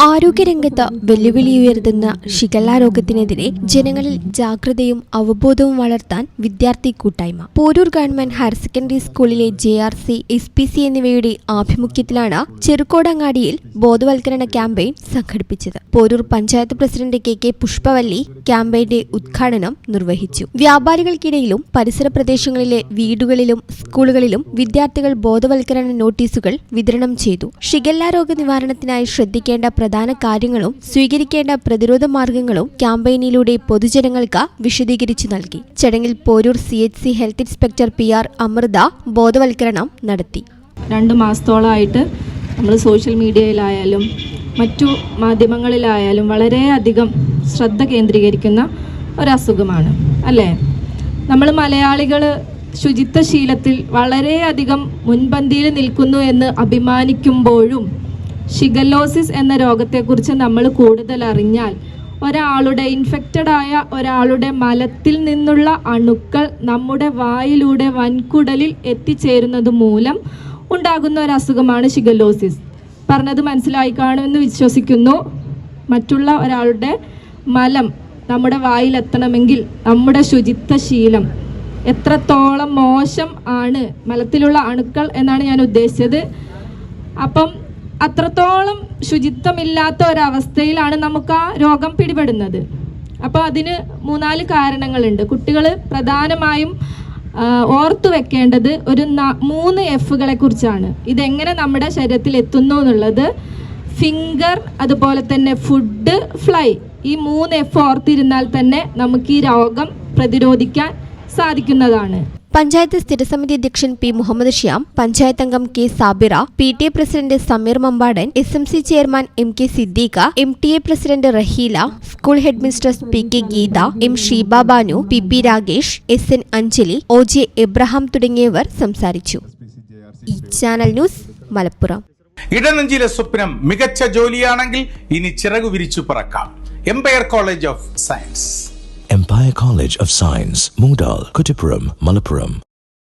ആരോഗ്യരംഗത്ത് വെല്ലുവിളി ഉയർത്തുന്ന ഷിഗല്ല രോഗത്തിനെതിരെ ജനങ്ങളിൽ ജാഗ്രതയും അവബോധവും വളർത്താൻ വിദ്യാർത്ഥി കൂട്ടായ്മ പോരൂർ ഗവൺമെന്റ് ഹയർ സെക്കൻഡറി സ്കൂളിലെ JRC, SPC എന്നിവയുടെ ആഭിമുഖ്യത്തിലാണ് ചെറുക്കോടങ്ങാടിയിൽ ബോധവൽക്കരണ ക്യാമ്പയിൻ സംഘടിപ്പിച്ചത്. പോരൂർ പഞ്ചായത്ത് പ്രസിഡന്റ് KK പുഷ്പവല്ലി ക്യാമ്പയിന്റെ ഉദ്ഘാടനം നിർവഹിച്ചു. വ്യാപാരികൾക്കിടയിലും പരിസര പ്രദേശങ്ങളിലെ വീടുകളിലും സ്കൂളുകളിലും വിദ്യാർത്ഥികൾ ബോധവൽക്കരണ നോട്ടീസുകൾ വിതരണം ചെയ്തു. ഷിഗല്ല രോഗ നിവാരണത്തിനായി ശ്രദ്ധിക്കേണ്ട പ്രധാന കാര്യങ്ങളും സ്വീകരിക്കേണ്ട പ്രതിരോധ മാർഗങ്ങളും ക്യാമ്പയിനിലൂടെ പൊതുജനങ്ങൾക്ക് വിശദീകരിച്ചു നൽകി. ചടങ്ങിൽ Porur CHC health inspector PR Amritha ബോധവൽക്കരണം നടത്തി. 2 മാസത്തോളമായിട്ട് നമ്മൾ സോഷ്യൽ മീഡിയയിലായാലും മറ്റു മാധ്യമങ്ങളിലായാലും വളരെയധികം ശ്രദ്ധ കേന്ദ്രീകരിക്കുന്ന ഒരസുഖമാണ് അല്ലേ? നമ്മൾ മലയാളികൾ ശുചിത്വശീലത്തിൽ വളരെയധികം മുൻപന്തിയിൽ നിൽക്കുന്നു എന്ന് അഭിമാനിക്കുമ്പോഴും ഷിഗല്ലോസിസ് എന്ന രോഗത്തെക്കുറിച്ച് നമ്മൾ കൂടുതൽ അറിഞ്ഞാൽ ഒരാളുടെ ഇൻഫെക്റ്റഡ് ആയ ഒരാളുടെ മലത്തിൽ നിന്നുള്ള അണുക്കൾ നമ്മുടെ വായിലൂടെ വൻകുടലിൽ എത്തിച്ചേരുന്നത് മൂലം ഉണ്ടാകുന്ന ഒരു അസുഖമാണ് ഷിഗല്ലോസിസ്. പറഞ്ഞത് മനസ്സിലായി കാണുമെന്ന് വിശ്വസിക്കുന്നു. മറ്റുള്ള ഒരാളുടെ മലം നമ്മുടെ വായിലെത്തണമെങ്കിൽ നമ്മുടെ ശുചിത്വശീലം എത്രത്തോളം മോശം ആണ്, മലത്തിലുള്ള അണുക്കൾ എന്നാണ് ഞാൻ ഉദ്ദേശിച്ചത്. അപ്പം അത്രത്തോളം ശുചിത്വമില്ലാത്ത ഒരവസ്ഥയിലാണ് നമുക്ക് ആ രോഗം പിടിപെടുന്നത്. അപ്പോൾ അതിന് 3-4 കാരണങ്ങളുണ്ട്. കുട്ടികൾ പ്രധാനമായും ഓർത്തു വെക്കേണ്ടത് ഒരു 3 Fകളെ കുറിച്ചാണ്. ഇതെങ്ങനെ നമ്മുടെ ശരീരത്തിൽ എത്തുന്നു എന്നുള്ളത് ഫിംഗർ, അതുപോലെ തന്നെ ഫുഡ്, ഫ്ലൈ, ഈ 3 F ഓർത്തിരുന്നാൽ തന്നെ നമുക്ക് ഈ രോഗം പ്രതിരോധിക്കാൻ സാധിക്കുന്നതാണ്. പഞ്ചായത്ത് സ്ഥിരസമിതി അധ്യക്ഷൻ P. മുഹമ്മദ് ശ്യാം, പഞ്ചായത്ത് അംഗം K. Sabira, PTA president Sameer Mambadan, SMC chairman MK Siddiqa, MTA president Raheela, school headmistress PK Geetha, M. Sheeba Banu, PP Ragesh, SN Anjali, OJ Abraham തുടങ്ങിയവർ സംസാരിച്ചു. ഈ ചാനൽ ന്യൂസ്, മലപ്പുറം. ഇടനെഞ്ചിലെ സ്വപ്നം മികച്ച ജോലിയാണെങ്കിൽ ഇനി ചിറകു വിരിച്ചു പറക്കാം. Empire College of Science. Empire College of Science, Moondal, Kuttipuram, Malappuram.